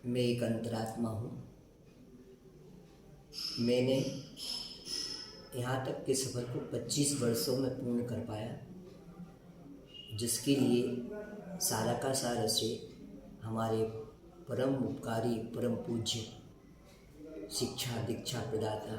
मैं एक अंतरात्मा हूँ। मैंने यहाँ तक के सफ़र को 25 वर्षों में पूर्ण कर पाया, जिसके लिए सारा का सारा श्रेय हमारे परम उपकारी परम पूज्य शिक्षा दीक्षा प्रदाता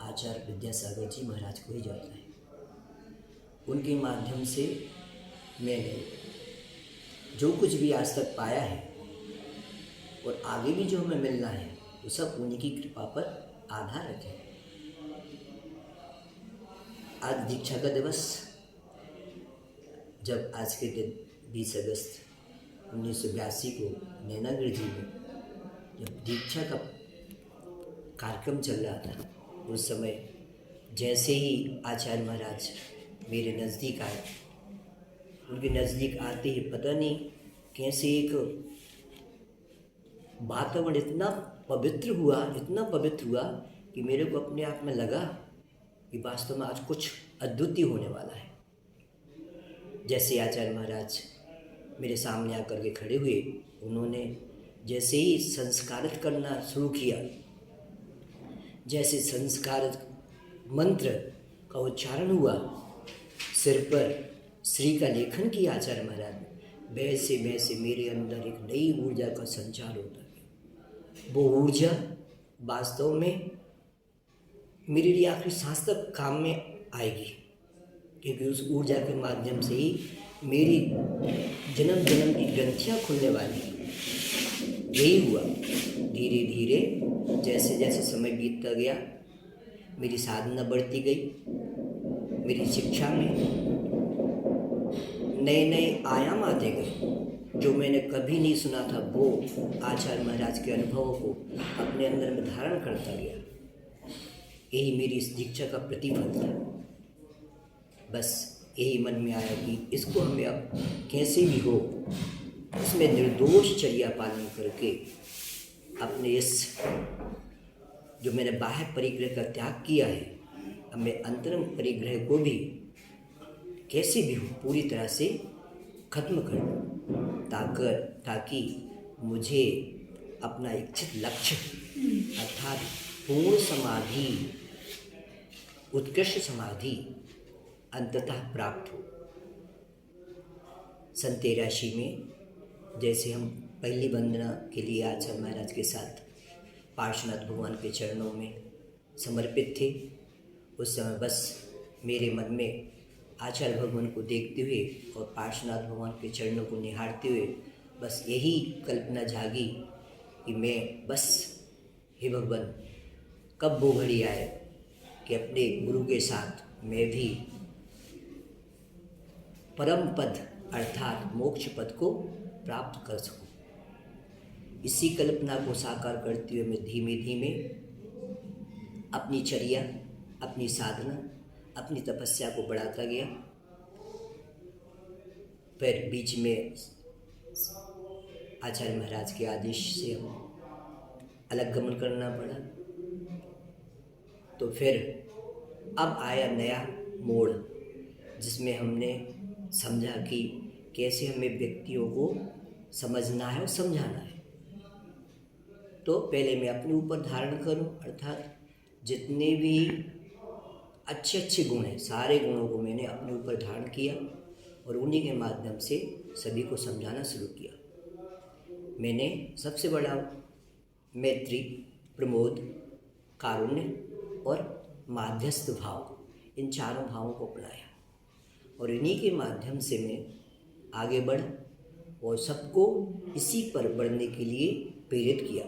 आचार्य विद्यासागर जी महाराज को ही जाता है। उनके माध्यम से मैंने जो कुछ भी आज तक पाया है और आगे भी जो हमें मिलना है वो सब उन्हीं की कृपा पर आधारित है। आज दीक्षा का दिवस, जब आज के दिन 20 अगस्त 1982 को नैनागिरी जी में जब दीक्षा का कार्यक्रम चल रहा था, उस समय जैसे ही आचार्य महाराज मेरे नज़दीक आए, उनके नज़दीक आते ही पता नहीं कैसे एक वातावरण इतना पवित्र हुआ कि मेरे को अपने आप में लगा कि वास्तव में आज कुछ अद्वितीय होने वाला है। जैसे आचार्य महाराज मेरे सामने आकर के खड़े हुए, उन्होंने जैसे ही संस्कारित करना शुरू किया, जैसे संस्कारित मंत्र का उच्चारण हुआ, सिर पर श्री का लेखन किया आचार्य महाराज ने, वैसे वैसे मेरे अंदर एक नई ऊर्जा का संचार होता गया। वो ऊर्जा वास्तव में मेरे लिए आखिरी सांस तक काम में आएगी, क्योंकि उस ऊर्जा के माध्यम से ही मेरी जन्म जन्म की ग्रंथियाँ खुलने वाली। यही हुआ। धीरे धीरे जैसे जैसे समय बीतता गया, मेरी साधना बढ़ती गई, मेरी शिक्षा में नए नए आयाम आते गए। जो मैंने कभी नहीं सुना था वो आचार्य महाराज के अनुभवों को अपने अंदर में धारण करता गया। यही मेरी इस दीक्षा का प्रतिफल था। बस यही मन में आया कि इसको हमें अब कैसे भी हो इसमें निर्दोष चर्या पालन करके अपने इस जो मैंने बाह्य परिग्रह का त्याग किया है, अब मैं अंतरंग परिग्रह को भी कैसे भी हो पूरी तरह से खत्म कर दूं, ताकि मुझे अपना इच्छित लक्ष्य अर्थात पूर्ण समाधि, उत्कृष्ट समाधि अंततः प्राप्त हो। सन 83 में जैसे हम पहली वंदना के लिए आचार्य महाराज के साथ पार्श्वनाथ भगवान के चरणों में समर्पित थे, उस समय बस मेरे मन में आचार्य भगवान को देखते हुए और पार्श्वनाथ भगवान के चरणों को निहारते हुए बस यही कल्पना जागी कि मैं बस, हे भगवान, कब वो घड़ी आए कि अपने गुरु के साथ मैं भी परम पद अर्थात मोक्ष पद को प्राप्त कर सकूं। इसी कल्पना को साकार करते हुए मैं धीमे धीमे अपनी चर्या, अपनी साधना, अपनी तपस्या को बढ़ाता गया। फिर बीच में आचार्य महाराज के आदेश से अलग गमन करना पड़ा। तो फिर अब आया नया मोड़, जिसमें हमने समझा कि कैसे हमें व्यक्तियों को समझना है और समझाना है। तो पहले मैं अपने ऊपर धारण करूं, अर्थात जितने भी अच्छे अच्छे गुण हैं, सारे गुणों को मैंने अपने ऊपर धारण किया और उन्हीं के माध्यम से सभी को समझाना शुरू किया। मैंने सबसे बड़ा मैत्री, प्रमोद, कारुण्य और माध्यस्थ भाव, इन चारों भावों को अपनाया और इन्हीं के माध्यम से मैं आगे बढ़ और सबको इसी पर बढ़ने के लिए प्रेरित किया।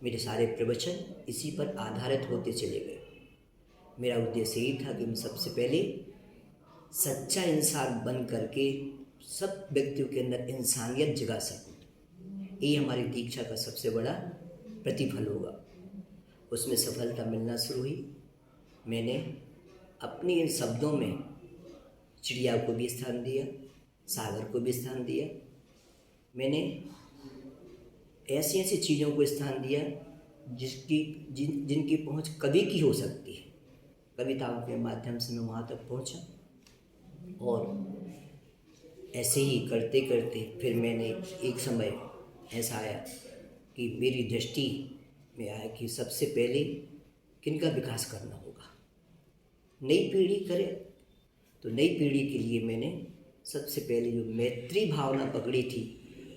मेरे सारे प्रवचन इसी पर आधारित होते चले गए। मेरा उद्देश्य यही था कि मैं सबसे पहले सच्चा इंसान बन करके सब व्यक्तियों के अंदर इंसानियत जगा सकूं। यही हमारी दीक्षा का सबसे बड़ा प्रतिफल होगा। उसमें सफलता मिलना शुरू हुई। मैंने अपनी इन शब्दों में चिड़िया को भी स्थान दिया, सागर को भी स्थान दिया। मैंने ऐसी ऐसी चीज़ों को स्थान दिया जिनकी पहुंच कवि की हो सकती है। कविताओं के माध्यम से मैं वहाँ तक पहुँचा और ऐसे ही करते करते फिर मैंने एक समय ऐसा आया कि मेरी दृष्टि में आया कि सबसे पहले किनका विकास करना होगा, नई पीढ़ी करे। तो नई पीढ़ी के लिए मैंने सबसे पहले जो मैत्री भावना पकड़ी थी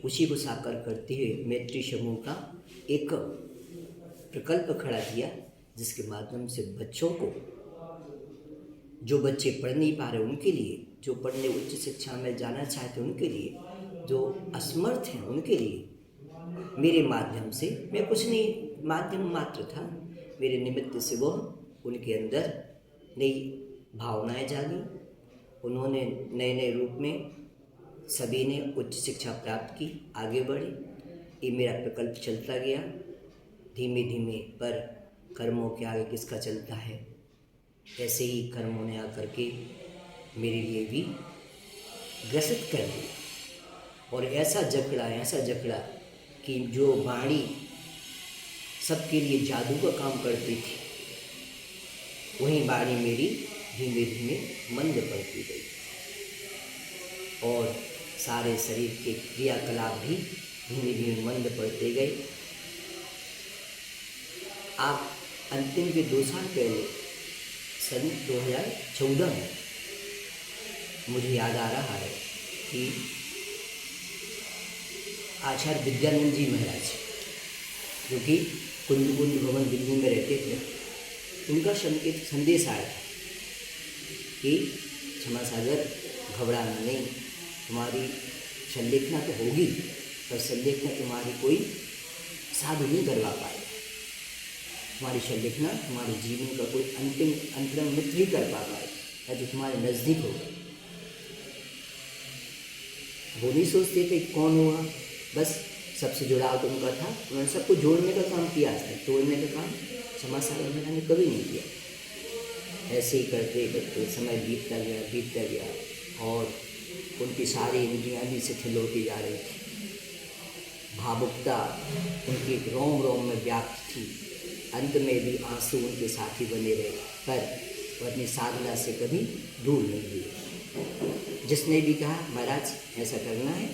उसी को साकार करते हुए मैत्री समूह का एक प्रकल्प खड़ा किया, जिसके माध्यम से बच्चों को, जो बच्चे पढ़ नहीं पा रहे उनके लिए, जो पढ़ने उच्च शिक्षा में जाना चाहते उनके लिए, जो असमर्थ हैं उनके लिए मेरे माध्यम से, मैं कुछ नहीं, माध्यम मात्र था, मेरे निमित्त से वह उनके अंदर नई भावनाएं जागी। उन्होंने नए नए रूप में सभी ने उच्च शिक्षा प्राप्त की, आगे बढ़े। ये मेरा प्रकल्प चलता गया धीमे धीमे, पर कर्मों के आगे किसका चलता है। ऐसे ही कर्मों ने आकर के मेरे लिए भी ग्रसित कर दिया और ऐसा जकड़ा कि जो वाणी सबके लिए जादू का काम करती थी, वही वाणी मेरी धीमे धीमे मंद पड़ती गई और सारे शरीर के क्रियाकलाप भी धीमे धीमे मंद पड़ते गए। आप अंतिम के 2 साल पहले सन 2014 में मुझे याद आ रहा है कि आचार्य विद्यानंद जी महाराज, जो कि कुंज भवन दिल्ली में रहते थे, उनका संदेश आया था कि क्षमा सागर, घबराना नहीं, तुम्हारी संलेखना तो होगी पर संलेखना तुम्हारी कोई साधु नहीं करवा पाएगा। तुम्हारी संलेखना तुम्हारे जीवन का कोई अंतिम अंतरंग मित्र ही कर पा पाएगा जो तुम्हारे नज़दीक होगा। वो नहीं सोचते थे कौन हुआ, बस सबसे जुड़ाव तो उनका था, उन्होंने सबको जोड़ने का काम किया है, तोड़ने का काम क्षमा सागर मैंने कभी नहीं किया। ऐसे ही करते करते समय बीतता गया और उनकी सारी इंद्रियाँ भी शिथिल होती जा रही थी। भावुकता उनकी रोम रोम में व्याप्त थी। अंत में भी आंसू उनके साथी बने रहे, पर वो अपनी साधना से कभी दूर नहीं हुए। जिसने भी कहा महाराज ऐसा करना है,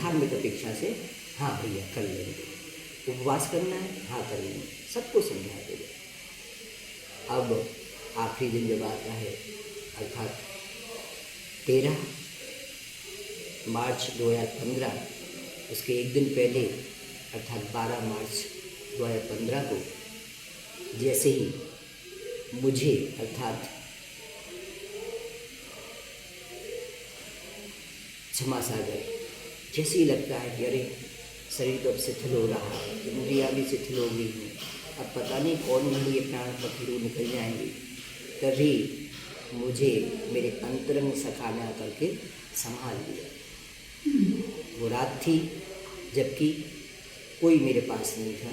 धार्मिक अपेक्षा से हाँ भैया कर लेंगे, उपवास करना है हाँ कर लेंगे, सबको समझाते गए। अब आखिरी दिन जब आता है, अर्थात 13 मार्च 2015, उसके एक दिन पहले अर्थात 12 मार्च 2015 को जैसे ही मुझे अर्थात क्षमा सागर जैसे ही लगता है कि अरे शरीर तो अब शिथिल हो रहा है, इंद्रियाँ भी शिथिल हो गई हैं, अब पता नहीं कौन नहीं ये प्राण पखेरु निकल जाएंगे, तभी मुझे मेरे अंतरंग सखा ने आकर के संभाल लिया। वो रात थी जबकि कोई मेरे पास नहीं था,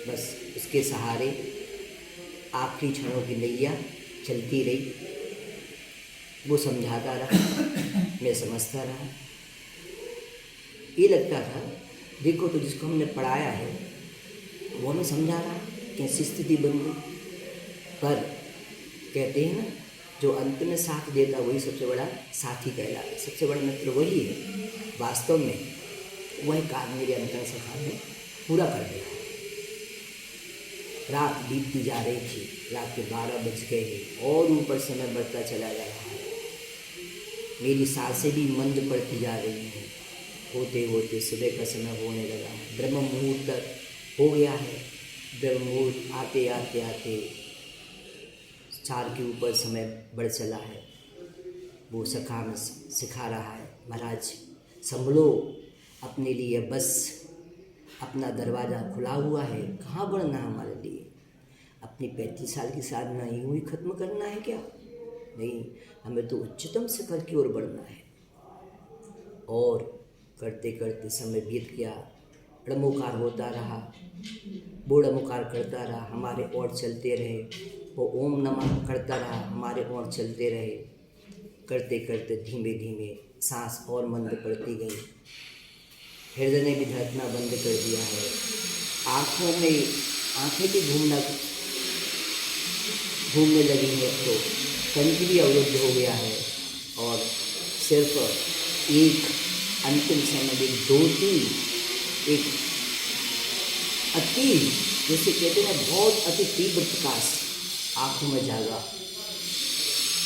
बस उसके सहारे आखिरी क्षणों की नैया चलती रही। वो समझाता रहा, मैं समझता रहा। ये लगता था देखो तो जिसको हमने पढ़ाया है वो हमें समझा रहा है, कैसी स्थिति बन गई। पर कहते हैं ना, जो अंत में साथ देता वही सबसे बड़ा साथी कहलाता, सबसे बड़ा मित्र वही है। वास्तव में वही कार्य मेरे अंतर सखा ने पूरा कर दिया। रात बीतती जा रही थी, रात के 12 बज गए और ऊपर समय बढ़ता चला जा रहा है। मेरी सांसें भी मंद पड़ती जा रही हैं। होते होते सुबह का समय होने लगा, ब्रह्म मुहूर्त हो गया है। ब्रह्म मुहूर्त आते आते आते 4 के ऊपर समय बढ़ चला है। वो सखा में सिखा रहा है, महाराज संभलो अपने लिए, बस अपना दरवाज़ा खुला हुआ है, कहाँ बढ़ना हमारे लिए। अपनी 35 साल की साधना यूँ ही खत्म करना है क्या? नहीं, हमें तो उच्चतम शिखर की ओर बढ़ना है। और करते करते समय बीत गया, ड़मोकार होता रहा, वो ड़मोकार करता रहा, हमारे ओर चलते रहे। वो ओम नमः करता रहा, हमारे ओर चलते रहे। करते करते धीमे धीमे सांस और मंद पड़ती गई। हृदय ने भी धड़कना बंद कर दिया है। आँखें भी घूमने लगी है, तो कंठ भी अवरुद्ध हो गया है और सिर्फ एक अंतिम समय में 2-3 एक अति, जैसे कहते हैं बहुत अति तीव्र प्रकाश आँखों में जागा।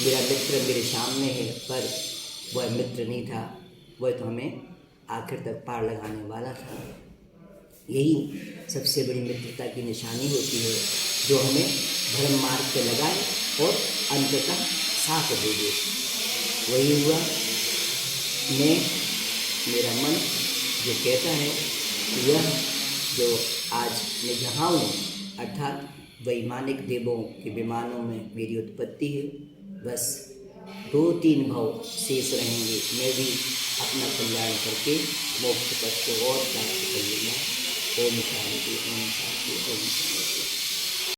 मेरा मित्र मेरे सामने है, पर वह मित्र नहीं था, वह तो हमें आखिर तक पार लगाने वाला था। यही सबसे बड़ी मित्रता की निशानी होती है, जो हमें धर्म मार्ग पे लगाए और अंततः साथ दे दे। वही हुआ। मैं, मेरा मन जो कहता है कि यह जो आज मैं जहाँ हूँ, अर्थात वैमानिक देवों के विमानों में मेरी उत्पत्ति है, बस 2-3 भव शेष रहेंगे, मैं भी अपना कल्याण करके मोक्ष पथ को और प्राप्त कर लूँगा। ओम शांति, ओम शांति, ओम शांति।